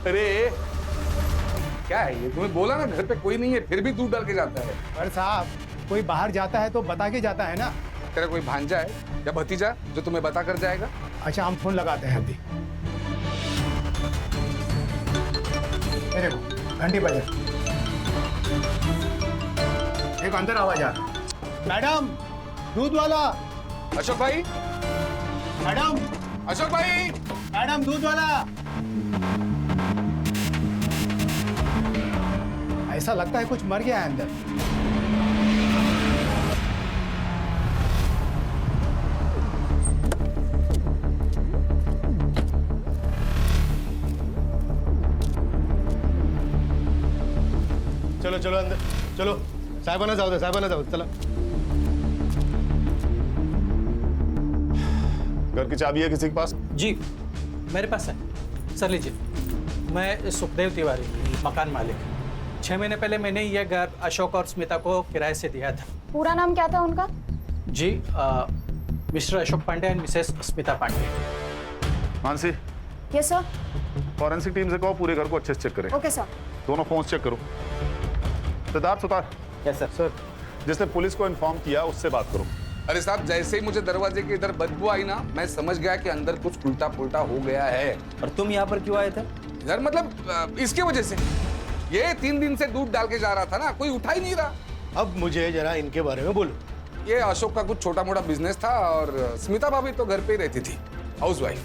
अरे क्या है ये? तुम्हें बोला ना घर पे कोई नहीं है, फिर भी दूध डाल के जाता है। पर साहब, कोई बाहर जाता है तो बता के जाता है ना। तेरा कोई भांजा है या भतीजा जो तुम्हें बता कर जाएगा? अच्छा, हम फोन लगाते हैं अभी। मेरे को घंटी बजे एक अंदर आवाज आ रहा। मैडम दूध वाला। अशोक भाई, मैडम, अशोक भाई, मैडम दूध वाला। ऐसा लगता है कुछ मर गया है अंदर। चलो चलो अंदर चलो। साहेबाना जाओ, साहेबाना जाओ, चलो। घर की चाबी है किसी के पास? जी मेरे पास है सर, लीजिए। मैं सुखदेव तिवारी, मकान मालिक। 6 महीने पहले मैंने यह घर अशोक और स्मिता को किराए से दिया था। पूरा नाम क्या था उनका? जी Mr Ashok Pandey and Mrs Smita Pandey. Mansi, yes sir. Forensic team से कहो पूरे घर को अच्छे से चेक करें। Okay sir. दोनों फोन चेक करो। Siddharth Sutar, yes sir. Sir जिसने पुलिस को इन्फॉर्म किया उससे बात करो। अरे साहब, जैसे ही मुझे दरवाजे के इधर बदबू आई ना, मैं समझ गया कि अंदर कुछ उल्टा पुल्टा हो गया है। और तुम यहाँ पर क्यों आए थे? इधर मतलब इसकी वजह से। ये 3 दिन से दूध डाल के जा रहा था ना, कोई उठा ही नहीं रहा। अब मुझे जरा इनके बारे में बोलो। ये अशोक का कुछ छोटा मोटा बिजनेस था और स्मिता भाभी तो घर पे ही रहती थी, हाउसवाइफ।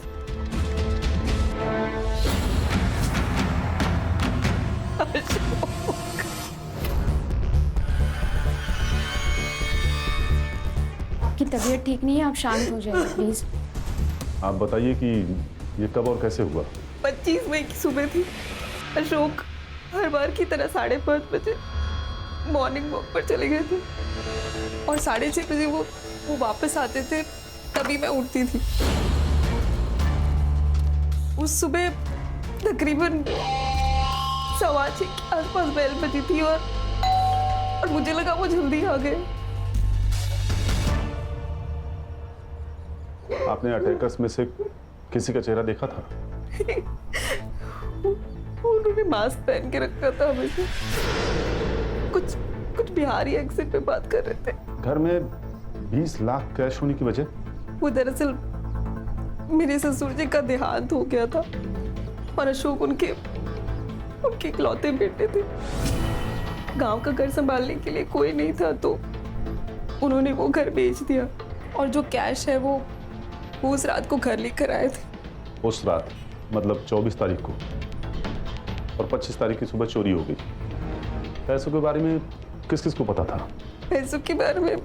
आपकी तबीयत ठीक नहीं है, आप शांत हो जाइए प्लीज। आप बताइए कि ये कब और कैसे हुआ? 25 मई की सुबह थी। अशोक हर बार की तरह 5:30 बजे मॉर्निंग वॉक पर चले गए थे और 6:30 बजे वो वापस आते थे, तभी मैं उठती थी। उस सुबह तकरीबन 6:15 के आसपास बेल बजी थी और मुझे लगा वो जल्दी आ गए। आपने अटैकर्स में से किसी का चेहरा देखा था? उन्होंने मास्क पहन के रखा था हमेशा। कुछ बिहारी एक्सेंट पे बात कर रहे थे। घर में 20 लाख कैश होने की वजह? वो दरअसल मेरे ससुर जी का देहांत हो गया था और अशोक उनके इकलौते बेटे थे। गांव का घर संभालने के लिए कोई नहीं था तो उन्होंने वो घर बेच दिया और जो कैश है वो उस रात को घर लेकर आए थे। उस रात मतलब 24 तारीख को, और 25 तारीख की सुबह चोरी हो गई। पैसों के बारे में किस किस को पता था? पैसों के बारे में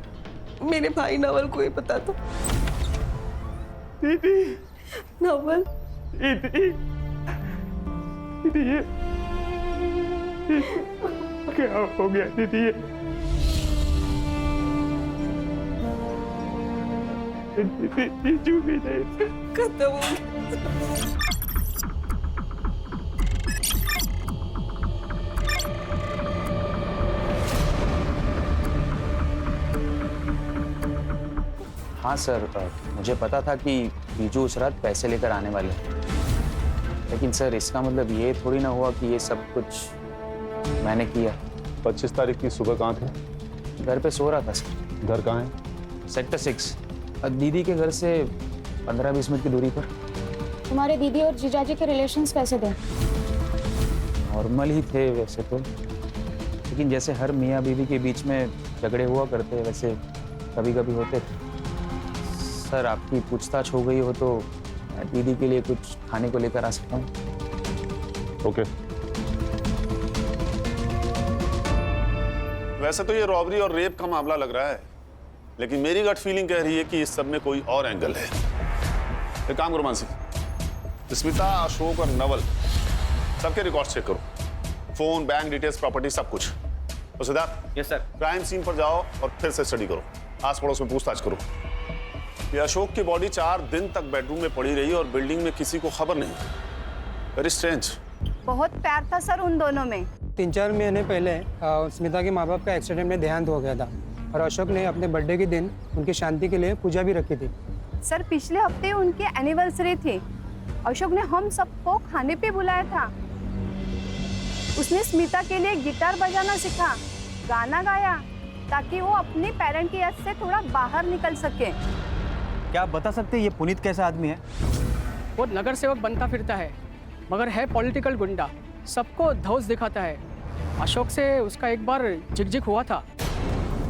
मेरे भाई नवल को ही पता था। दीदी, नवल, दीदी, ये क्या हो गया दीदी? जीजू भी नहीं, खत्म हो गया। हाँ सर, मुझे पता था कि बीजू उस रात पैसे लेकर आने वाले हैं, लेकिन सर इसका मतलब ये थोड़ी ना हुआ कि ये सब कुछ मैंने किया। 25 तारीख की सुबह कहाँ थे? घर पे सो रहा था सर। घर कहाँ है? सेक्टर 6, दीदी के घर से 15-20 मिनट की दूरी पर। तुम्हारे दीदी और जीजाजी के रिलेशंस कैसे थे? नॉर्मल ही थे वैसे तो, लेकिन जैसे हर मियाँ बीवी के बीच में झगड़े हुआ करते हैं वैसे कभी कभी होते थे। सर आपकी पूछताछ हो गई हो तो मैं दीदी के लिए कुछ खाने को लेकर आ सकता हूँ? ओके। वैसे तो ये रॉबरी और रेप का मामला लग रहा है, लेकिन मेरी गट फीलिंग कह रही है कि इस सब में कोई और एंगल है। एक काम करो मानसी, स्मिता, अशोक और नवल सबके रिकॉर्ड चेक करो, फोन, बैंक डिटेल्स, प्रॉपर्टी, सब कुछ। तो Siddharth, yes sir. Crime scene पर जाओ और फिर से स्टडी करो, आस पड़ोस में पूछताछ करो। ये अशोक की बॉडी 4 दिन तक बेडरूम में पड़ी रही और बिल्डिंग में किसी को खबर नहीं। Very strange. बहुत प्यार था सर उन दोनों में। 3-4 महीने पहले स्मिता के माँ बाप का एक्सीडेंट में देहांत हो गया था और अशोक ने अपने बर्थडे के दिन उनकी शांति के लिए पूजा भी रखी थी। सर पिछले हफ्ते उनकी एनिवर्सरी थी। अशोक ने हम सबको खाने पे बुलाया था। उसने स्मिता के लिए गिटार बजाना सीखा, गाना गाया, ताकि वो अपने पेरेंट की याद से थोड़ा बाहर निकल सके। क्या आप बता सकते हैं ये पुनीत कैसा आदमी है? वो नगर सेवक बनता फिरता है, मगर है पॉलिटिकल गुंडा, सबको धौस दिखाता है। अशोक से उसका एक बार झिकझिक हुआ था।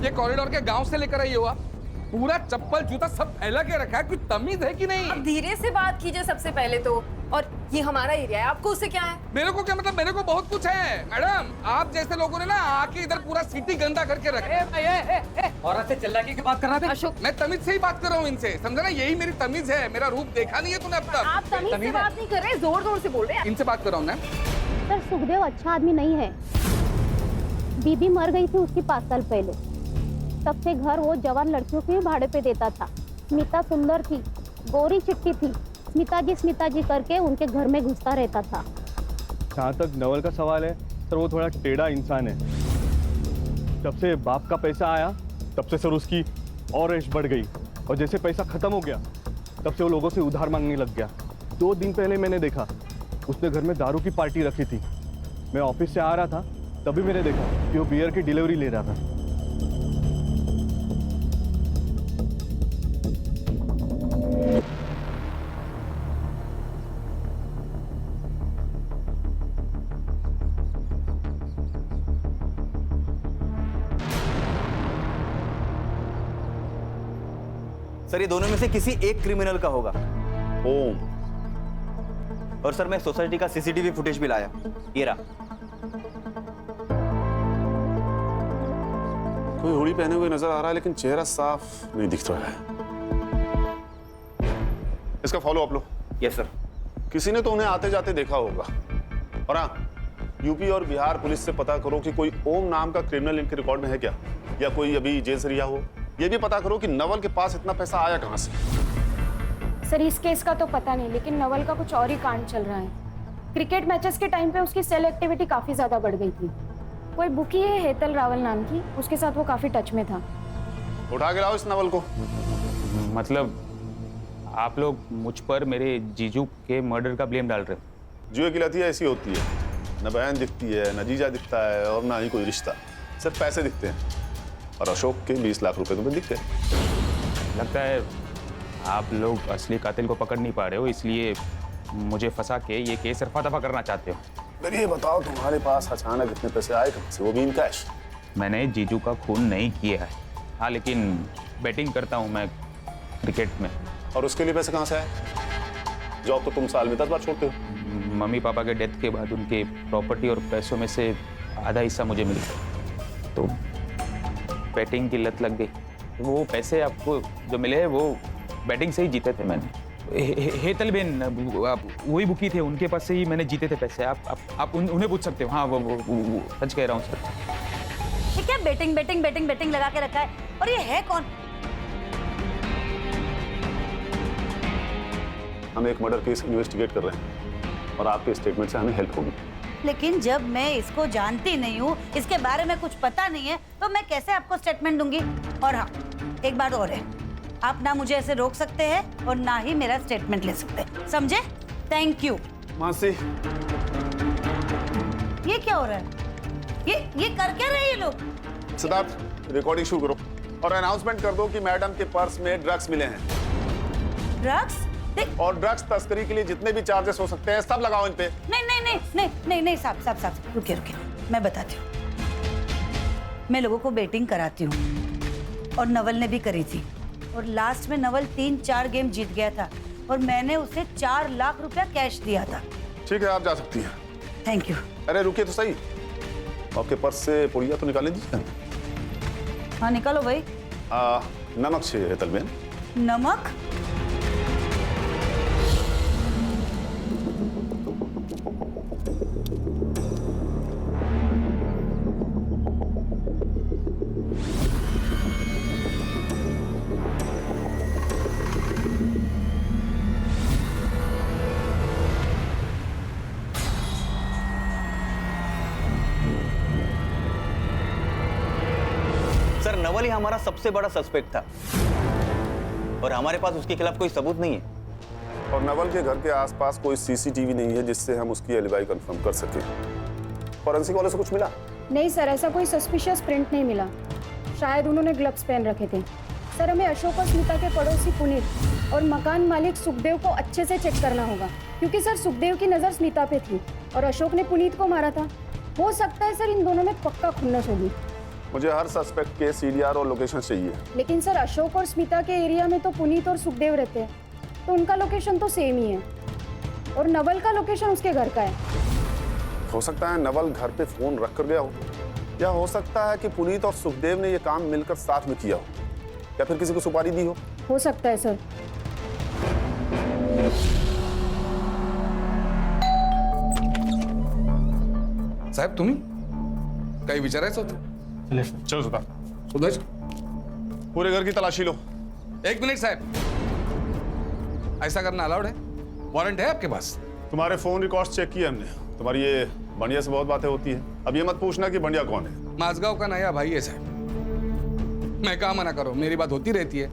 ये कॉरिडोर के गांव से लेकर आई हुआ, पूरा चप्पल जूता सब फैला के रखा है, कोई तमीज है कि नहीं? अब धीरे से बात कीजिए सबसे पहले तो। और ये हमारा एरिया है, आपको उससे क्या है? मेरे को क्या मतलब, मेरे को बहुत कुछ है मैडम। आप जैसे लोगों ने ना आके इधर पूरा सिटी गंदा करके रखा। औरत से चिल्ला के बात कर रहा था। अशोक, मैं तमीज से ही बात कर रहा हूँ इनसे, समझा ना? यही मेरी तमीज है, मेरा रूप देखा नहीं है तूने अब तक। आप तमीज से बात नहीं कर रहे, जोर जोर से बोल रहे हैं। इनसे बात कर रहा हूँ मैं। सर सुखदेव अच्छा आदमी नहीं है। बीबी मर गई थी उसकी 5 साल पहले, तब से घर वो जवान लड़कियों के भाड़े पे देता था। स्मिता सुंदर थी, गोरी चिट्टी थी, स्मिता जी करके उनके घर में घुसता रहता था। जहाँ तक नवल का सवाल है सर, वो थोड़ा टेढ़ा इंसान है। जब से बाप का पैसा आया तब से सर उसकी और ऐश बढ़ गई, और जैसे पैसा खत्म हो गया तब से वो लोगों से उधार मांगने लग गया। 2 दिन पहले मैंने देखा उसने घर में दारू की पार्टी रखी थी। मैं ऑफिस से आ रहा था तभी मैंने देखा कि वो बियर की डिलीवरी ले रहा था। सर ये दोनों में से किसी एक क्रिमिनल का होगा। ओम, और सर मैं सोसाइटी का सीसीटीवी फुटेज भी लाया, ये रहा। कोई हुडी पहने हुए नजर आ रहा है लेकिन चेहरा साफ नहीं दिख रहा है। इसका फॉलो अप लो। Yes sir. किसी ने तो उन्हें आते जाते देखा होगा। और हाँ, यूपी और बिहार पुलिस से पता करो कि कोई ओम नाम का क्रिमिनल इनके रिकॉर्ड में है क्या, या कोई अभी जेल से रिहा हो। ये भी पता करो कि नवल के पास इतना पैसा आया कहां से। सर इस केस का तो पता नहीं, लेकिन नवल का कुछ और ही कांड चल रहा है। क्रिकेट मैचेस के टाइम पे उसकी सेल एक्टिविटी काफी ज्यादा बढ़ गई थी। कोई बुकी है हेतल रावल नाम की, उसके साथ वो काफी टच में था। उठा के लाओ इस नवल को। मतलब आप लोग मुझ पर मेरे जीजू के मर्डर का ब्लेम डाल रहे हो? जुए की लतियां ऐसी होती है, न बहन दिखती है, न जीजा दिखता है, और ना ही कोई रिश्ता, सिर्फ पैसे दिखते हैं। और अशोक के 20 लाख रुपए तुम्हें दिख गए। लगता है आप लोग असली कातिल को पकड़ नहीं पा रहे हो, इसलिए मुझे फंसा के ये केस रफा दफा करना चाहते हो। फिर ये बताओ तुम्हारे पास अचानक इतने पैसे आए कहां से, वो भी इन कैश? मैंने जीजू का खून नहीं किया है, हाँ, लेकिन बैटिंग करता हूँ मैं क्रिकेट में। और उसके लिए पैसे कहां से आए? जॉब तो तुम साल में 10 बार छोड़ते हो। मम्मी पापा के डेथ के बाद उनके प्रॉपर्टी और पैसों में से आधा हिस्सा मुझे मिल गया, तो बैटिंग की लत लग गई। वो पैसे आपको जो मिले हैं वो बैटिंग से ही जीते थे मैंने। हेतल बेन वही बुकी थे, उनके पास से ही मैंने जीते थे पैसे। आप उन्हें पूछ सकते हो। हाँ वो सच कह रहा हूँ सर। ये क्या बैटिंग बैटिंग बैटिंग बैटिंग लगा के रखा है? और ये है कौन? हम एक मर्डर केस इन्वेस्टिगेट कर रहे हैं और आपके स्टेटमेंट से हमें हेल्प होगी। लेकिन जब मैं इसको जानती नहीं हूँ, इसके बारे में कुछ पता नहीं है, तो मैं कैसे आपको स्टेटमेंट दूंगी? और हाँ, एक बात और है, आप ना मुझे ऐसे रोक सकते हैं और ना ही मेरा स्टेटमेंट ले सकते हैं, समझे? Thank you. मासी, ये क्या हो रहा है? ये कर क्या रहे हैं ये लोग? सिद्धार्थ, रिकॉर्डिंग शुरू करो और अनाउंसमेंट कर दो कि मैडम के पर्स में ड्रग्स मिले हैं। ड्रग्स? और ड्रग्स तस्करी के लिए जितने भी चार्जेस हो सकते हैं सब लगाओ इन पे। नहीं साहब, रुकिए, मैं बताती हूँ। मैं लोगों को बेटिंग कराती हूँ और नवल ने भी करी थी, और लास्ट में नवल 3-4 गेम जीत गया था और मैंने उसे 4 लाख रुपया कैश दिया था। ठीक है, आप जा सकती हैं। Thank you. अरे रुकिए तो सही, आपके पर्स से पुड़िया तो निकाल दीजिए। हाँ निकालो भाई। नमक चाहिए हेतल बेन। नमक? सर नवल ही हमारा सबसे बड़ा सस्पेक्ट था और हमारे पास उसके खिलाफ कोई सबूत नहीं है। और नवल के घर के आसपास कोई सीसीटीवी नहीं है जिससे हम उसकी एलिबाई कंफर्म कर सकें। फॉरेंसिक वाले से कुछ मिला? नहीं सर, ऐसा कोई सस्पिशियस प्रिंट नहीं मिला। शायद उन्होंने ग्लव्स पहन रखे थे। सर, हमें अशोक और स्मिता के पड़ोसी पुनीत और मकान मालिक सुखदेव को अच्छे से चेक करना होगा, क्योंकि सर सुखदेव की नज़र स्मिता पे थी और अशोक ने पुनीत को मारा था। हो सकता है सर इन दोनों में पक्का खुन्नस होगी। मुझे हर सस्पेक्ट के सीडीआर और लोकेशन चाहिए। लेकिन सर अशोक और स्मिता के एरिया में तो पुनीत और सुखदेव रहते हैं, तो उनका लोकेशन तो सेम ही है और नवल का लोकेशन उसके घर का है। हो सकता है नवल घर पे फोन रख कर गया हो, या हो सकता है कि पुनीत और सुखदेव ने ये काम मिलकर साथ में किया हो, या फिर किसी को सुपारी दी हो सकता है सर। साहेब तुम्ही काही विचारायचं होतं? चलो सुधा, सुदेश, पूरे घर की तलाशी लो। 1 मिनट साहब, ऐसा करना अलाउड है? वारंट है आपके पास? तुम्हारे फोन रिकॉर्ड्स चेक किए हमने। तुम्हारी ये बंडिया से बहुत बातें होती है। अब ये मत पूछना कि बंडिया कौन है। माझगांव का नया भाई है साहब। मैं कहा मना करो, मेरी बात होती रहती है।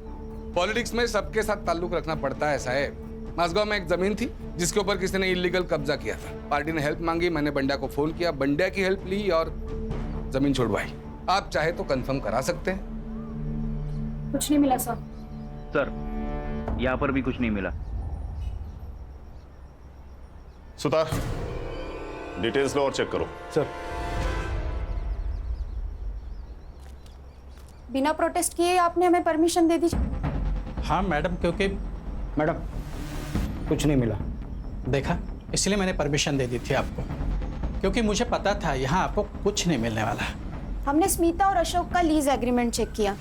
पॉलिटिक्स में सबके साथ ताल्लुक रखना पड़ता है साहब। माझगांव में एक जमीन थी जिसके ऊपर किसी ने इलीगल कब्जा किया था। पार्टी ने हेल्प मांगी, मैंने बंडिया को फोन किया, बंडिया की हेल्प ली और जमीन छुड़वाई। आप चाहे तो कंफर्म करा सकते हैं। कुछ नहीं मिला सर। सर, यहाँ पर भी कुछ नहीं मिला। सुतार, डिटेल्स लो और चेक करो। सर, बिना प्रोटेस्ट किए आपने हमें परमिशन दे दी? हाँ मैडम, क्योंकि मैडम कुछ नहीं मिला। देखा, इसलिए मैंने परमिशन दे दी थी आपको, क्योंकि मुझे पता था यहाँ आपको कुछ नहीं मिलने वाला। हमने स्मिता और अशोक का लीज एग्रीमेंट चेक किया।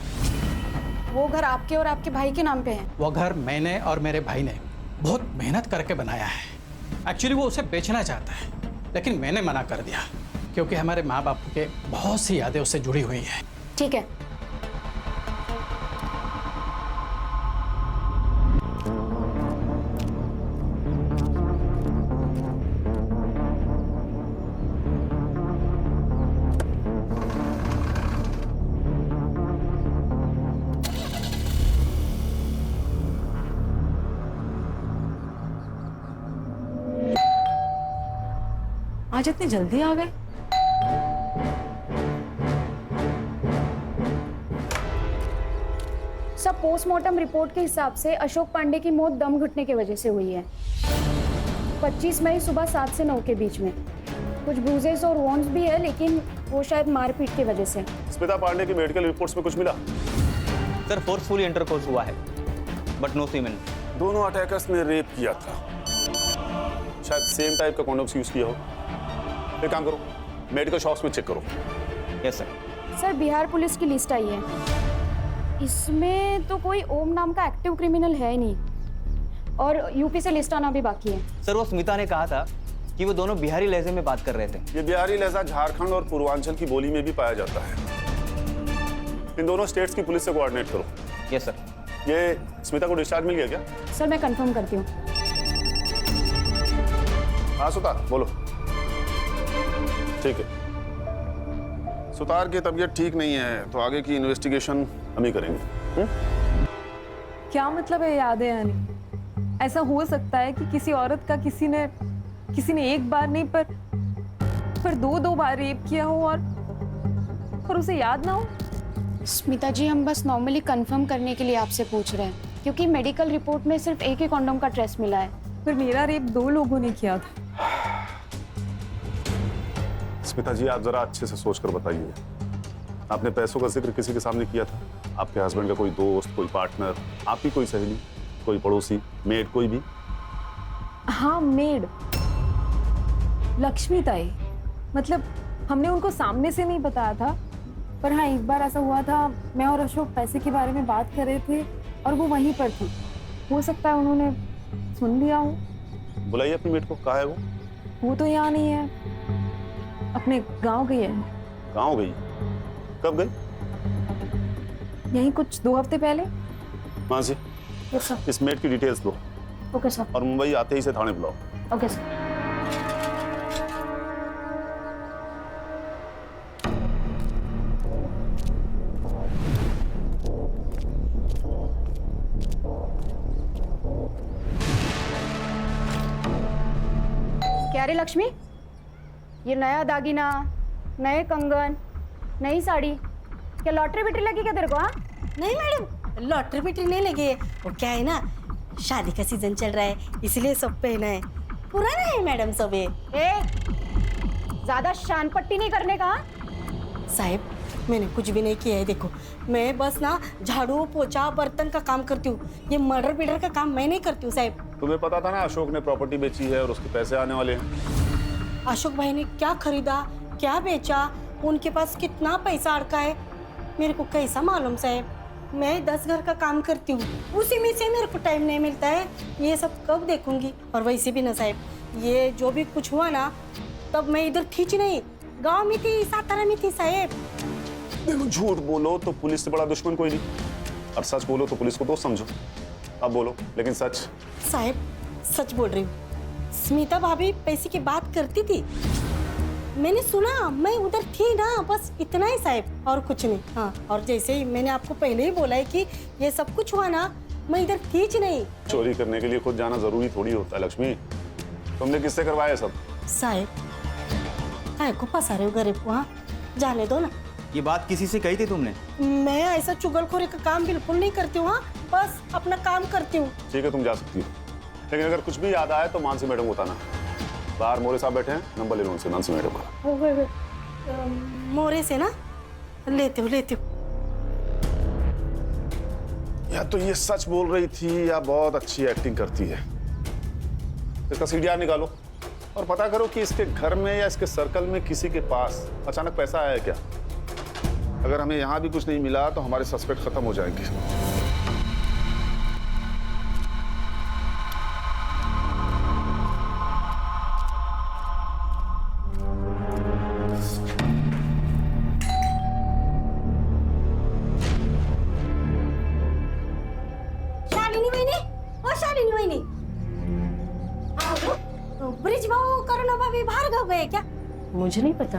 वो घर आपके और आपके भाई के नाम पे है। वो घर मैंने और मेरे भाई ने बहुत मेहनत करके बनाया है। एक्चुअली वो उसे बेचना चाहता है, लेकिन मैंने मना कर दिया, क्योंकि हमारे माँ बाप के बहुत सी यादें उससे जुड़ी हुई हैं। ठीक है। आज इतनी जल्दी आ गए? सब पोस्टमार्टम रिपोर्ट के हिसाब से अशोक पांडे की मौत दम घुटने की वजह से हुई है। 25 मई सुबह 7 से 9 के बीच में। कुछ ब्रूजेस और वॉन्स भी है, लेकिन वो शायद मारपीट की वजह से। स्मिता पांडे की मेडिकल रिपोर्ट्स में कुछ मिला? सर, फोर्सफुली इंटरकोर्स हुआ है, बट नो सीमेन। दोनों अटैकर्स ने रेप किया था। शायद सेम टाइप का कॉन्डोम्स यूज किया हो। एक काम करो, मेडिकल शॉप्स में चेक करो। Yes sir. Sir, Bihar police की लिस्ट आई है। इसमें तो कोई ओम नाम का एक्टिव क्रिमिनल है ही नहीं, और यूपी से लिस्ट आना भी बाकी है। सर, वो स्मिता ने कहा था कि वो दोनों बिहारी लहजे में बात कर रहे थे। ये बिहारी लहजा झारखंड और पूर्वांचल की बोली में भी पाया जाता है। इन दोनों स्टेट्स की पुलिस से कोऑर्डिनेट करो। Yes sir. ये स्मिता को डिस्चार्ज मिल गया क्या? सर, मैं कंफर्म करती हूँ। हाँ सुतार, बोलो। ठीक है, सुतार की तबीयत ठीक नहीं है, तो आगे की इन्वेस्टिगेशन हम ही करेंगे। क्या मतलब है यादें आनी? ऐसा हो सकता है कि किसी औरत का किसी ने एक बार नहीं पर 2 बार रेप किया हो और उसे याद ना हो? स्मिता जी, हम बस नॉर्मली कंफर्म करने के लिए आपसे पूछ रहे हैं, क्योंकि मेडिकल रिपोर्ट में सिर्फ एक ही कॉन्डोम का ट्रेस मिला है। पर मेरा रेप 2 लोगों ने किया था। स्मिता जी, आप जरा अच्छे से सोचकर बताइए। आपने पैसों का जिक्र किसी के सामने किया था? आपके हस्बैंड का कोई दोस्त, कोई पार्टनर, आपकी कोई सहेली, कोई पड़ोसी, मेड, कोई भी? हाँ, मेड लक्ष्मी ताई। मतलब हमने उनको सामने से नहीं बताया था, पर हाँ एक बार ऐसा हुआ था, मैं और अशोक पैसे के बारे में बात कर रहे थे और वो वहीं पर थी। हो सकता है उन्होंने सुन लिया हो। बुलाइए अपनी मेड को। कहाँ है वो? वो तो यहाँ नहीं है, अपने गांव गई है। गाँव गई? कब गई? यहीं कुछ 2 हफ्ते पहले। वहाँ से यस सर। इस मेड की डिटेल्स लो। Okay sir. और मुंबई आते ही से थाने बुलाओ। Okay sir. क्या रे लक्ष्मी, ये नया दागिना, नए कंगन, नई साड़ी, क्या लॉटरी बिटरी लगी क्या तेरे को? हाँ नहीं मैडम, लॉटरी बिटरी नहीं लगी है। वो क्या है ना, शादी का सीजन चल रहा है इसलिए सब पहना है। पुराना है मैडम सब ये। ज्यादा शान पट्टी नहीं करने का। साहब मैंने कुछ भी नहीं किया है। देखो मैं बस ना झाड़ू पोछा बर्तन का काम करती हूँ, ये मर्डर बिडर का काम मैं नहीं करती हूँ साहब। तुम्हें पता था ना अशोक ने प्रॉपर्टी बेची है और उसके पैसे आने वाले हैं। अशोक भाई ने क्या खरीदा, क्या बेचा, उनके पास कितना पैसा अड़का है, मेरे को कैसा मालूम साहब। मैं 10 घर का काम करती हूँ, उसी में से मेरे को टाइम नहीं मिलता है। ये सब कब देखूंगी? और वैसे भी ना साहब, ये जो भी कुछ हुआ ना, तब मैं इधर थी नहीं, गांव में थी, सातारा में थी साहब। देखो झूठ बोलो तो पुलिस से बड़ा दुश्मन कोई नहीं, और सच बोलो तो पुलिस को दोस्त समझो। अब बोलो लेकिन सच। साहब सच बोल रही हूँ, स्मिता भाभी पैसे की बात करती थी, मैंने सुना, मैं उधर थी ना, बस इतना ही साहब, और कुछ नहीं। हाँ, और जैसे ही मैंने आपको पहले ही बोला है कि ये सब कुछ हुआ ना, मैं इधर थी ही नहीं। चोरी करने के लिए खुद जाना जरूरी थोड़ी होता है लक्ष्मी। तुमने किससे करवाया सब? साहब काय को फंसा रहे हो गरीब को? हाँ जाने दो ना। ये बात किसी से कही थी तुमने? मैं ऐसा चुगलखोरी का काम बिल्कुल नहीं करती हूँ। हाँ बस अपना काम करती हूँ। ठीक है तुम जा सकती हो, लेकिन अगर कुछ भी याद आए तो मानसी मैडम को बताना। बाहर मोरे साहब बैठे हैं, नंबर ले लो उनसे, मानसी मैडम का। मोरे से ना लेती हूँ। या तो ये सच बोल रही थी या बहुत अच्छी एक्टिंग करती है। इसका सीडीआर निकालो और पता करो कि इसके घर में या इसके सर्कल में किसी के पास अचानक पैसा आया है क्या। अगर हमें यहाँ भी कुछ नहीं मिला तो हमारे सस्पेक्ट खत्म हो जाएंगे। शालिनी वहिनी, ब्रिज भाऊ करुणा भाभी बाहर गए क्या? मुझे नहीं पता।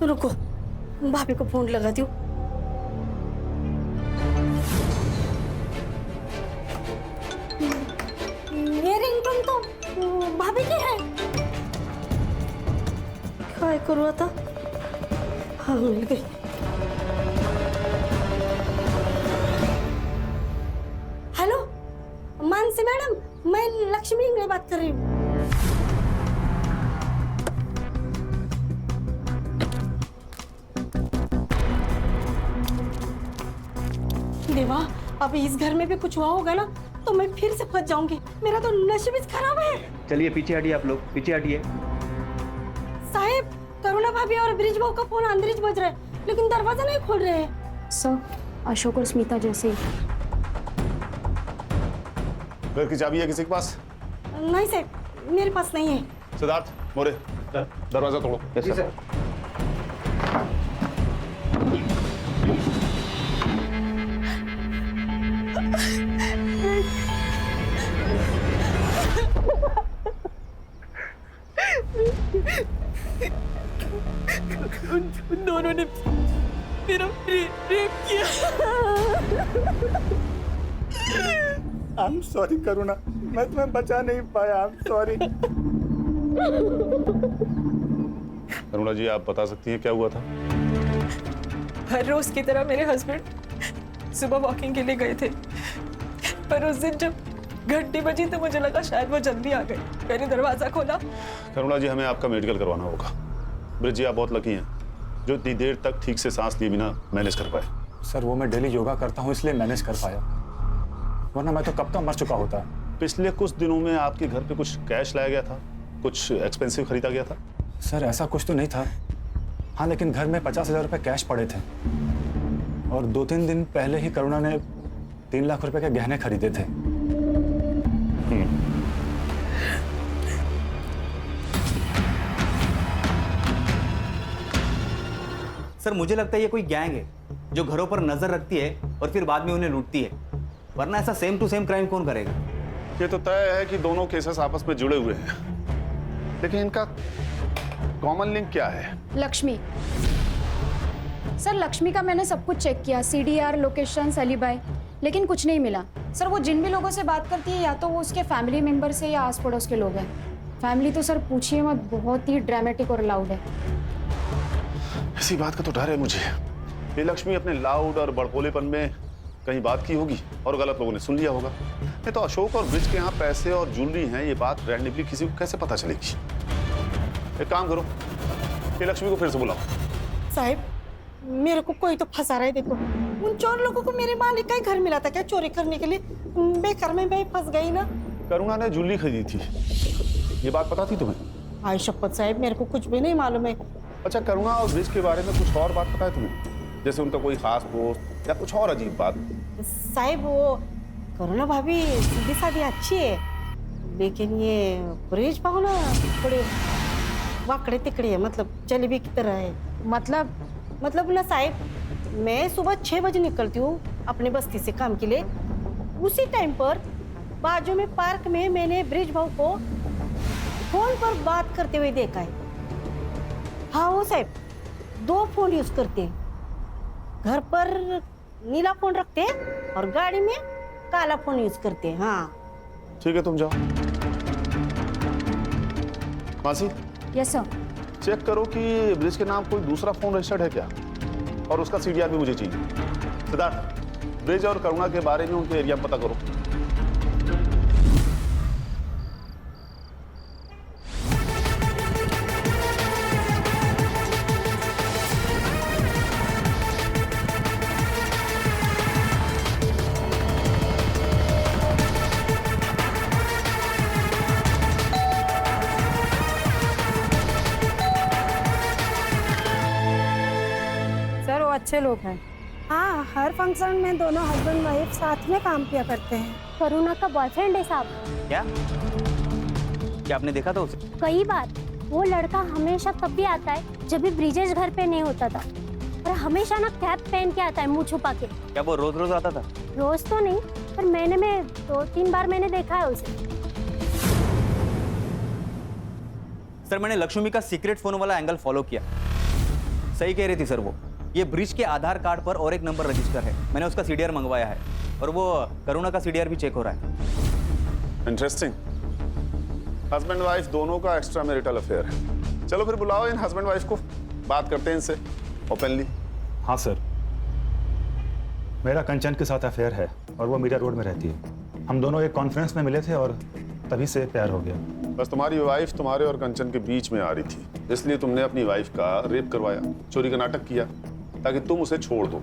रुको भाभी को फोन लगाती हूँ। ये रिंगटोन तो भाभी की है। क्या करूँ था? हाँ मिल गई। हेलो मानसी मैडम, मैं लक्ष्मी इंगले बात कर रही हूँ। देवा, अब इस घर में भी कुछ हुआ होगा ना तो मैं फिर से फंस जाऊंगी। मेरा तो नशीब खराब है। चलिए पीछे हटिए, आप लोग पीछे हटिए। साहब करुणा भाभी और ब्रिज भाऊ का फोन अंदर ही बज रहा है, लेकिन दरवाजा नहीं खोल रहे हैं। सर अशोक और स्मिता जैसे। घर की चाबी है किसी के पास? नहीं सर मेरे पास नहीं है। सिद्धार्थ मोरे दरवाजा तोड़ो। जी सर। उन दोनों ने मेरा रेप किया। आई एम सॉरी करुणा, मैं तुम्हें बचा नहीं पाया। I am sorry. करुणा जी आप बता सकती हैं क्या हुआ था? हर रोज की तरह मेरे हस्बैंड सुबह वॉकिंग के लिए गए थे, पर उस दिन जब घंटी बजी तो मुझे लगा शायद वो जल्दी आ गए। मैंने दरवाजा खोला। करुणा जी हमें आपका मेडिकल करवाना होगा। ब्रिज जी आप बहुत लकी हैं जो इतनी देर तक ठीक से सांस लिए बिना मैनेज कर पाए। सर वो मैं डेली योगा करता हूँ इसलिए मैनेज कर पाया, वरना मैं तो कब का मर चुका होता। पिछले कुछ दिनों में आपके घर पे कुछ कैश लाया गया था, कुछ एक्सपेंसिव खरीदा गया था? सर ऐसा कुछ तो नहीं था। हाँ लेकिन घर में 50,000 रुपये कैश पड़े थे और 2-3 दिन पहले ही करुणा ने 3 लाख रुपए के गहने खरीदे थे। सर मुझे लगता है ये कोई गैंग है जो घरों पर नजर रखती है और फिर बाद में उन्हें लूटती है, वरना ऐसा सेम टू सेम क्राइम कौन करेगा? ये तो तय है कि दोनों केसेस आपस में जुड़े हुए हैं, लेकिन इनका कॉमन लिंक क्या है? लक्ष्मी। सर लक्ष्मी का मैंने सब कुछ चेक किया, सीडीआर, लोकेशन, एलिबाई, लेकिन कुछ नहीं मिला। सर वो जिन भी लोगों से बात करती है या तो वो उसके फैमिली मेंबर से या आस पड़ोस के लोग हैं। फैमिली तो सर पूछिए मत, बहुत ही ड्रामेटिक और लाउड है। इसी बात का तो डर है मुझे। ये लक्ष्मी अपने लाउड और बड़बोलेपन में कहीं बात की होगी और गलत लोगों ने सुन लिया होगा। नहीं तो अशोक और ब्रिज के यहाँ पैसे और ज्वेलरी हैं, ये बात रैंडमली किसी को कैसे पता चलेगी? एक काम करो, ये लक्ष्मी को फिर से बुलाओ। साहब, मेरे को कोई तो फंसा रहा है। देखो, उन चोर लोगों को मेरे मालिक का ही घर मिला था क्या चोरी करने के लिए? बेकार में मैं फंस गई ना। करुणा ने ज्वेलरी खरीदी थी, ये बात पता थी तुम्हें? आई शपथ साहब, मेरे को कुछ भी नहीं मालूम है। अच्छा, करुणा और ब्रिज के बारे में कुछ और बात पता है तुम्हें? जैसे उनका कोई खास दोस्त या कुछ और अजीब बात? साहब, वो करुणा भाभी सीधी सादी अच्छी है, लेकिन ये ब्रिज भाव ना थोड़े वाकड़े तिकड़े है, मतलब जलेबी की तरह है। मतलब ना साहब, मैं सुबह 6 बजे निकलती हूँ अपने बस्ती से काम के लिए। उसी टाइम पर बाजू में पार्क में मैंने ब्रिज भाव को फोन पर बात करते हुए देखा है। हाँ, वो साहब 2 फोन यूज करते हैं। घर पर नीला फोन रखते हैं और गाड़ी में काला फोन यूज करते हैं। हाँ ठीक है, तुम जाओ। मासी, यस सर। चेक करो कि ब्रिज के नाम कोई दूसरा फोन रजिस्टर्ड है क्या, और उसका सीडीआर भी मुझे चाहिए। सिद्धार्थ, ब्रिज और करुणा के बारे में उनके एरिया में पता करो। सर वो अच्छे लोग हैं। हाँ, हर फंक्शन में दोनों हस्बैंड वाइफ साथ में काम किया करते हैं। करुणा का बॉयफ्रेंड है साहब। क्या आपने देखा था उसे? कई बार। वो लड़का हमेशा तब भी आता है जब भी ब्रिजेश घर पे नहीं होता था, और हमेशा ना कैप पहन के आता है, मुंह छुपा के। क्या वो रोज रोज आता था? रोज तो नहीं, पर महीने में 2-3 बार मैंने देखा है उसे। सर, मैंने लक्ष्मी का सीक्रेट फोन वाला एंगल फॉलो किया। सही कह रही थी सर वो। ये ब्रिज के आधार कार्ड पर और एक नंबर रजिस्टर है। मैंने उसका सीडीआर मंगवाया है, और वो करुणा का सीडीआर भी चेक हो रहा है। इंटरेस्टिंग। हस्बैंड वाइफ दोनों का एक्स्ट्रा मैरिटल अफेयर है। चलो फिर बुलाओ इन हस्बैंड वाइफ को, बात करते हैं इनसे ओपनली। हाँ सर, मेरा कंचन के साथ अफेयर है और वो मीडिया रोड में रहती है। हम दोनों एक कॉन्फ्रेंस में मिले थे और तभी से प्यार हो गया। बस तुम्हारी वाइफ तुम्हारे और कंचन के बीच में आ रही थी, इसलिए तुमने अपनी वाइफ का रेप करवाया, चोरी का नाटक किया, ताकि तुम उसे छोड़ दो।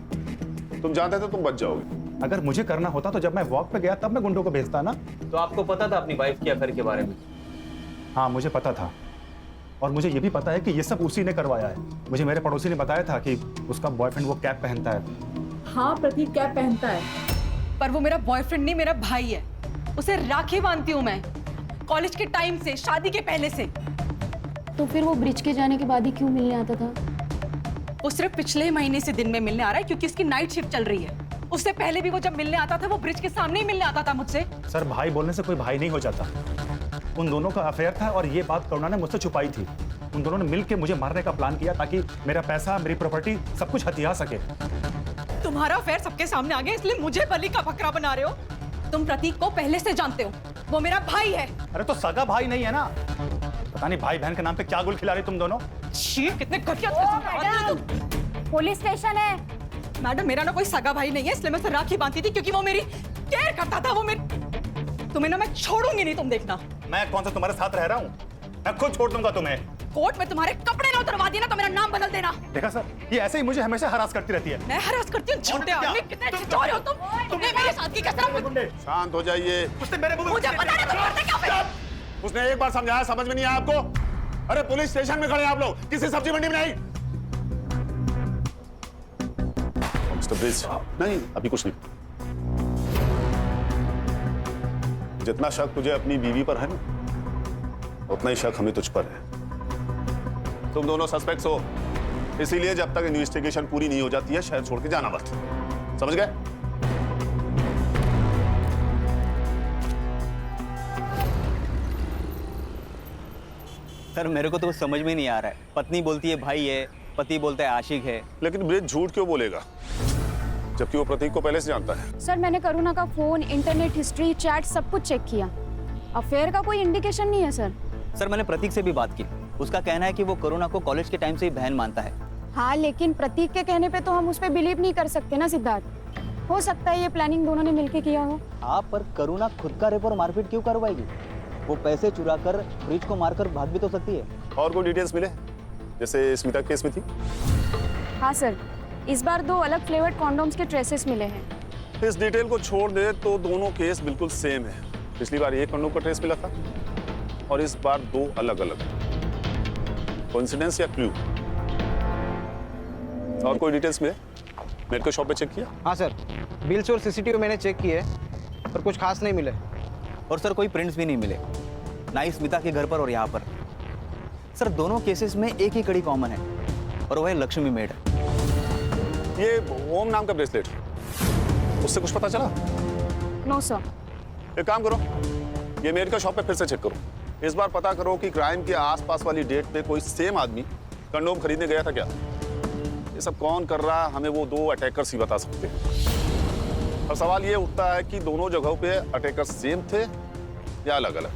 तुम जानते थे तुम बच जाओगे। अगर मुझे करना होता तो जब मैं वॉक पे गया तब मैं गुंडों को भेजता ना। तो आपको पता था अपनी वाइफ के अफेयर के बारे में? हाँ, मुझे पता था, और मुझे ये भी पता है कि ये सब उसी ने करवाया है। मुझे मेरे पड़ोसी ने बताया था कि उसका बॉयफ्रेंड वो कैप पहनता है। हाँ, प्रतीक कैप पहनता है, पर वो मेरा बॉयफ्रेंड नहीं, मेरा भाई है। उसे राखी बांधती हूँ मैं, कॉलेज के टाइम से, शादी के पहले से। तो फिर वो ब्रिज के जाने के बाद ही क्यों मिलने आता था? वो सिर्फ पिछले महीने से दिन में मिलने आ रहा है, क्योंकि इसकी नाइट शिफ्ट चल रही है। उससे पहले भी वो जब मिलने आता था, वो ब्रिज के सामने ही मिलने आता था मुझसे। सर, भाई बोलने से कोई भाई नहीं हो जाता। उन दोनों का अफेयर था और ये बात करुणा ने मुझसे छुपाई थी। उन दोनों ने मिलकर मुझे मारने का प्लान किया ताकि मेरा पैसा, मेरी प्रॉपर्टी सब कुछ हथिया सके। तुम्हारा अफेयर सबके सामने आ गया, इसलिए मुझे बलि का बकरा बना रहे हो। तुम प्रतीक को पहले से जानते हो, वो मेरा भाई है। अरे तो सगा भाई नहीं है ना? पता नहीं भाई बहन के नाम पे क्या गुल खिला रही तुम दोनों। छी, कितने घटिया। पुलिस स्टेशन है। मैडम, मेरा ना कोई सगा भाई नहीं है, इसलिए मैं उसे राखी बांधती थी, क्योंकि वो मेरी केयर करता था। वो मेरी, तुम्हें ना मैं छोड़ूंगी नहीं, तुम देखना। मैं कौन सा तुम्हारे साथ रह रहा हूँ? मैं खुद छोड़ दूंगा तुम्हें। कोर्ट में तुम्हारे कपड़े ना उतरवा दिए ना तो मेरा नाम बदल देना। देखा सर, ये ऐसे ही मुझे हमेशा हरास करती रहती है। मैं हरास करती हूँ? छोटे आदमी, कितने चोर हो तुम। तुमने मेरे साथ की कसरत। शांत हो जाइए। उसने मेरे मुझे पता नहीं तुम करते क्या फिर। उसने एक बार समझाया, समझ में नहीं आया आपको? अरे पुलिस स्टेशन में खड़े आप लोग, किसी सब्जी मंडी में नहीं। मिस्टर ब्रिज, नहीं अभी कुछ नहीं। जितना शक तुझे अपनी बीवी पर है ना, उतना ही शक हमें तुझ पर है। तुम दोनों सस्पेक्ट्स हो, इसीलिए जब तक इन्वेस्टिगेशन पूरी नहीं हो जाती है शहर छोड़ के जाना मत। समझ गए? सर, मेरे को तो कुछ समझ में नहीं आ रहा है। पत्नी बोलती है भाई है, पति बोलता है आशिक है। लेकिन ब्रिज झूठ क्यों बोलेगा, जबकि वो प्रतीक को पहले से जानता है? सर, मैंने करुणा का फोन, इंटरनेट हिस्ट्री, चैट सब कुछ चेक किया। अफेयर का कोई इंडिकेशन नहीं है सर। सर मैंने प्रतीक से भी बात की, उसका कहना है कि वो करुणा को कॉलेज के टाइम से ही बहन मानता है। हाँ, लेकिन प्रतीक के कहने पे तो हम उस पर बिलीव नहीं कर सकते ना सिद्धार्थ। हो सकता है ये प्लानिंग दोनों ने मिलके किया हो। आप पर करुणा खुद का रेप और मारपीट क्यों करवाएगी? वो पैसे चुरा कर ब्रिज को मारकर भाग भी तो सकती है। और कोई डिटेल्स मिले जैसे स्मिता केस में थी? हाँ सर, इस बार 2 अलग फ्लेवर्ड कॉन्डोम्स के ट्रेसेस मिले हैं। इस डिटेल को छोड़ दे तो दोनों केस बिल्कुल सेम है। पिछली बार एक कंडोम का ट्रेस मिला था और इस बार 2 अलग अलग। कोइंसिडेंस या क्लू? और कोई डिटेल्स मिले? मेडिकल शॉप पे चेक किया? हाँ सर, बिल्स और सीसीटीवी मैंने चेक किए पर कुछ खास नहीं मिले। और सर कोई प्रिंट्स भी नहीं मिले, ना ही स्मिता के घर पर और यहाँ पर। सर दोनों केसेस में एक ही कड़ी कॉमन है और वह है लक्ष्मी मेड। ये ओम नाम का ब्रेसलेट, उससे कुछ पता चला? No sir. एक काम करो, ये मेडिकल शॉप पे फिर से चेक करो। इस बार पता करो कि क्राइम के आसपास वाली डेट पे कोई सेम आदमी कंडोम खरीदने गया था क्या। ये सब कौन कर रहा है हमें वो 2 अटैकर्स ही बता सकते हैं। और सवाल ये उठता है कि दोनों जगहों पे अटैकर्स सेम थे या अलग अलग।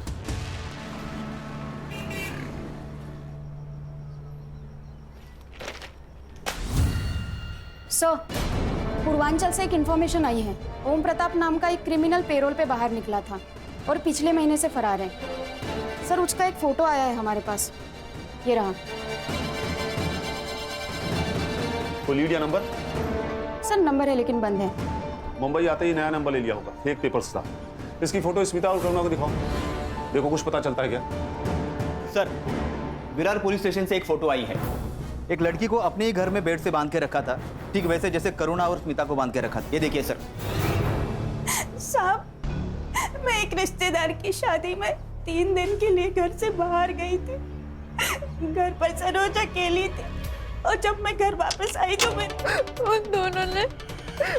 सर, पूर्वांचल से एक इन्फॉर्मेशन आई है। ओम प्रताप नाम का एक क्रिमिनल पेरोल पे बाहर निकला था और पिछले महीने से फरार है। सर, उसका एक फोटो आया है हमारे पास, ये रहा। कोई लीड या नंबर? सर नंबर है लेकिन बंद है। मुंबई आते ही नया नंबर ले लिया होगा, फेक पेपर्स था। इसकी फोटो स्मिता और करुणा को दिखाओ, देखो कुछ पता चलता है क्या। सर विरार पुलिस स्टेशन से एक फोटो आई है। एक लड़की को अपने ही घर में बेड से बांध के रखा था, ठीक वैसे जैसे करुणा और स्मिता को बांध के रखा था। ये देखिए सर। साहब, मैं एक रिश्तेदार की शादी में 3 दिन के लिए घर से बाहर गई थी। घर पर सरोज अकेली थी और जब मैं घर वापस आई तो मैं उन दोनों ने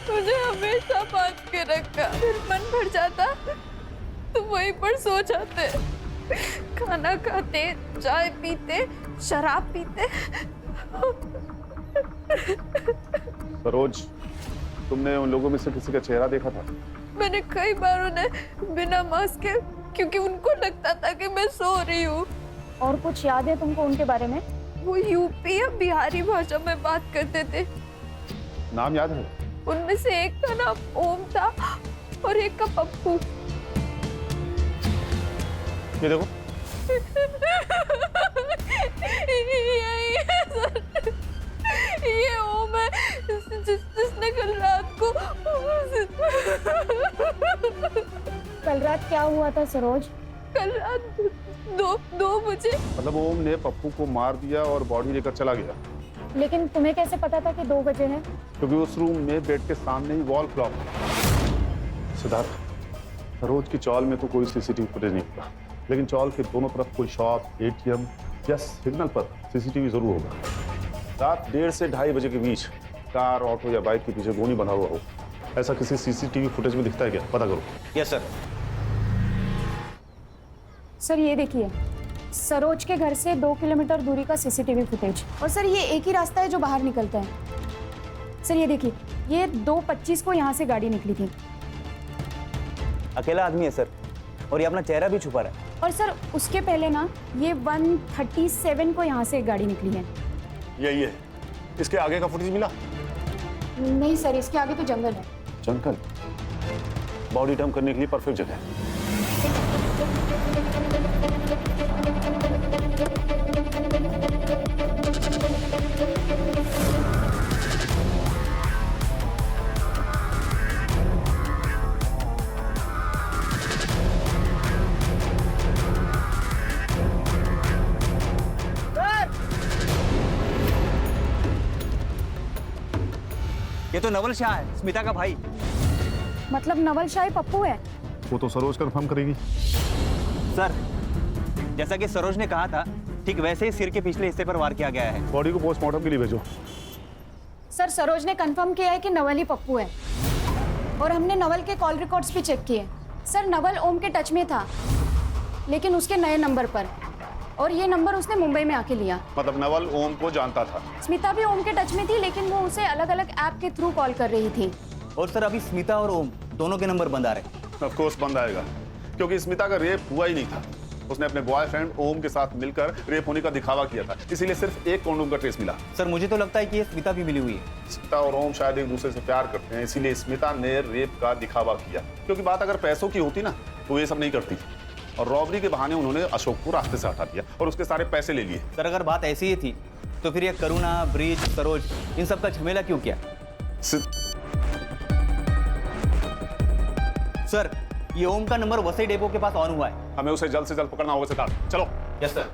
मुझे हमेशा बांध के रखा। फिर मन भर जाता तो वहीं पर सो जाते, खाना खाते, चाय पीते, शराब पीते। सरोज, तुमने उन लोगों में से किसी का चेहरा देखा था? मैंने कई बार उन्हें बिना मास्क के, क्योंकि उनको लगता था कि मैं सो रही हूँ। और कुछ याद है तुमको उनके बारे में? वो यूपी या बिहारी भाषा में बात करते थे। नाम याद है? उनमें से एक का नाम ओम था और एक का पप्पू। ये देखो। ये ओम है जिसने कल रात को। कल रात क्या हुआ था सरोज? कल रात 2 बजे। मतलब ओम ने पप्पू को मार दिया और बॉडी लेकर चला गया। लेकिन तुम्हें कैसे पता था कि 2 बजे है? क्योंकि उस रूम में बेड के सामने ही वॉल क्लॉक। सिद्धार्थ, सरोज की चौल में तो कोई सीसीटीवी फुटेज नहीं होगा, लेकिन चौल के दोनों तरफ कोई शॉप, एटीएम या सिग्नल पर सीसीटीवी जरूर होगा। रात 1:30 से 2:30 बजे के बीच कार, ऑटो या बाइक के पीछे गोनी बंधा हुआ हो, ऐसा किसी सीसीटीवी फुटेज में दिखता है क्या? पता करो। Yes sir. सर ये देखिए, सरोज के घर से 2 किलोमीटर दूरी का सीसीटीवी फुटेज। और सर ये एक ही रास्ता है जो बाहर निकलता है। सर ये देखिए, ये 2:25 को यहाँ से गाड़ी निकली थी। अकेला आदमी है सर, और ये अपना चेहरा भी छुपा रहा है। और सर उसके पहले ना, ये 1:37 को यहाँ से एक गाड़ी निकली है। यही है। इसके आगे का फुटेज मिला? नहीं सर, इसके आगे तो जंगल है। जंगल? बॉडी डंप करने के लिए परफेक्ट जगह है। ये तो नवल शाह है, स्मिता का भाई। मतलब नवल शाह पप्पू है? वो तो सरोज कंफर्म करेगी। सर जैसा कि सरोज ने कहा था, ठीक वैसे ही सिर के पिछले हिस्से पर वार किया गया है। बॉडी को पोस्टमार्टम के लिए भेजो। सर सरोज ने कंफर्म किया है कि नवल ही पप्पू है, और हमने नवल के कॉल रिकॉर्ड्स भी चेक किए। सर नवल ओम के टच में था, लेकिन उसके नए नंबर पर, और ये नंबर उसने मुंबई में आके लिया। मतलब नवल ओम को जानता था? स्मिता भी ओम के टच में थी, लेकिन वो उसे अलग अलग ऐप के थ्रू कॉल कर रही थी। और सर अभी स्मिता और ओम दोनों के नंबर बंद आ रहे हैं। ऑफ कोर्स बंद आएगा, क्योंकि स्मिता का रेप हुआ ही नहीं था। उसने अपने बॉयफ्रेंड ओम के साथ मिलकर रेप होने का दिखावा किया था, इसीलिए सिर्फ एक कॉन्डोम का ट्रेस मिला। सर मुझे तो लगता है कि ये स्मिता भी मिली हुई है। स्मिता और ओम शायद एक दूसरे से प्यार करते हैं, इसीलिए स्मिता ने रेप का दिखावा किया। क्योंकि बात अगर पैसों की होती ना तो ये सब नहीं करती, और रॉबरी के बहाने उन्होंने अशोक को रास्ते से हटा दिया और उसके सारे पैसे ले लिए। सर अगर बात ऐसी ही थी तो फिर ये करुणा, ब्रिज, सरोज इन सब का झमेला क्यों किया? सर ये ओम का नंबर वसई डेपो के पास ऑन हुआ है। हमें उसे जल्द से जल्द पकड़ना होगा सिद्धार्थ, चलो। Yes sir.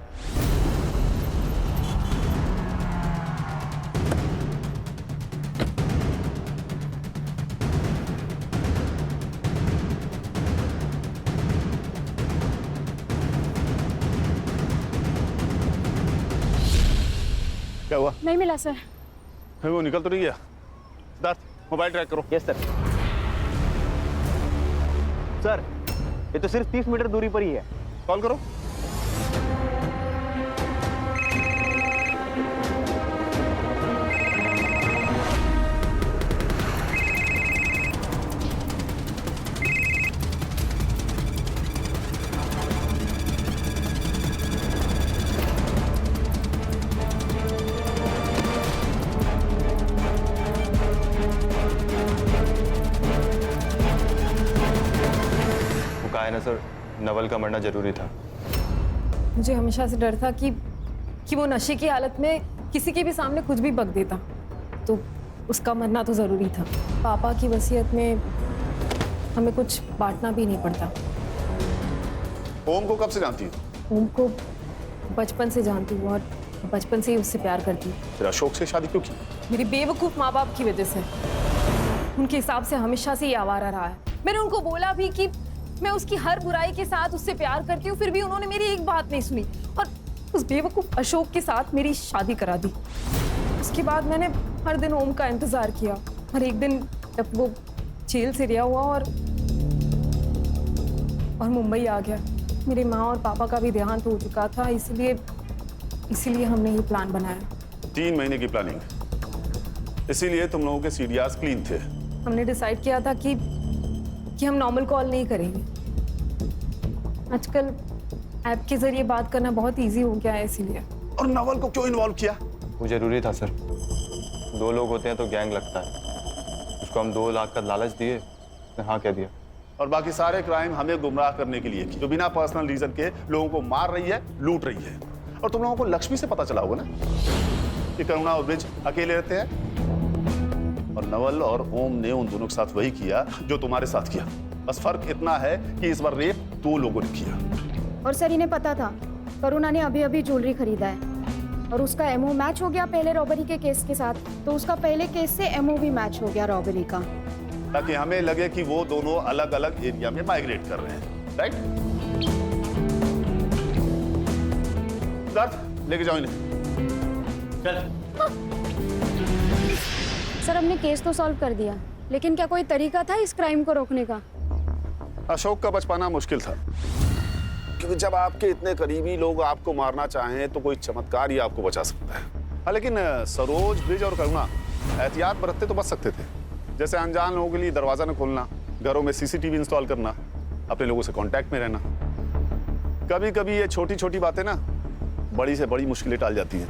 क्या हुआ? नहीं मिला सर। फिर वो निकल तो नहीं गया? सिद्धार्थ मोबाइल ट्रैक करो। Yes sir. सर ये तो सिर्फ 30 मीटर दूरी पर ही है। कॉल करो। ना सर, नवल का मरना जरूरी था। मुझे हमेशा से डर था कि वो नशे की हालत में किसी के भी सामने कुछ भी बक देता, तो उसका मरना तो ज़रूरी था। पापा की वसीयत में हमें कुछ बांटना भी नहीं पड़ता। ओम को कब से जानती हो? ओम को बचपन से जानती हूँ और बचपन से ही उससे प्यार करती हूँ। फिर अशोक से शादी क्यों की? मेरी बेवकूफ़ माँ बाप की वजह से। उनके हिसाब से हमेशा से ही आवारा रहा है। मैंने उनको बोला भी कि मैं उसकी हर बुराई के साथ उससे प्यार करती हूँ, फिर भी उन्होंने मेरी एक बात नहीं सुनी और उस बेवकूफ़ अशोक के साथ मेरी शादी करा दी। उसके बाद मैंने हर दिन ओम का इंतज़ार किया और एक दिन जब वो जेल से रिहा हुआ और मुंबई आ गया, मेरी माँ और पापा का भी देहांत हो चुका था, इसीलिए हमने ये प्लान बनाया। 3 महीने की प्लानिंग, इसीलिए तुम लोगों के सीडीआरस क्लीन थे। हमने डिसाइड किया था कि हम नॉर्मल कॉल नहीं करेंगे। आजकल ऐप के जरिए बात करना बहुत इजी हो गया है, इसीलिए। और नवल को क्यों इन्वॉल्व किया? वो जरूरी था सर। 2 लोग होते हैं तो गैंग लगता है। उसको हम 2 लाख का लालच दिए, उसने हाँ कह दिया। और बाकी सारे क्राइम हमें गुमराह करने के लिए की, जो बिना पर्सनल रीजन के लोगों को मार रही है, लूट रही है। और तुम लोगों को लक्ष्मी से पता चला होगा ना कि करुणा और ब्रिज अकेले रहते हैं, और नवल और ओम ने उन दोनों के साथ वही किया जो तुम्हारे साथ किया। बस फर्क इतना है कि इस बार रेप 2 लोगों ने किया। और सर इन्हें पता था करुणा ने अभी ज्वेलरी खरीदा है और उसका एमओ मैच हो गया पहले रॉबरी के केस के साथ, तो उसका पहले केस से एमओ भी मैच हो गया रॉबरी का, ताकि हमें लगे कि वो दोनों अलग अलग एरिया में माइग्रेट कर रहे हैं। राइट? सिद्धार्थ लेके जाओ इन्हें। चल। सर हमने केस तो सॉल्व कर दिया, लेकिन क्या कोई तरीका था इस क्राइम को रोकने का? अशोक का बच पाना मुश्किल था, क्योंकि जब आपके इतने करीबी लोग आपको मारना चाहें तो कोई चमत्कार ही आपको बचा सकता है। हाँ, लेकिन सरोज, ब्रिज और करुणा एहतियात बरतते तो बच सकते थे। जैसे अनजान लोगों के लिए दरवाजा न खोलना, घरों में सीसीटीवी इंस्टॉल करना, अपने लोगों से कांटेक्ट में रहना। कभी कभी ये छोटी छोटी बातें ना बड़ी से बड़ी मुश्किलें टाल जाती हैं।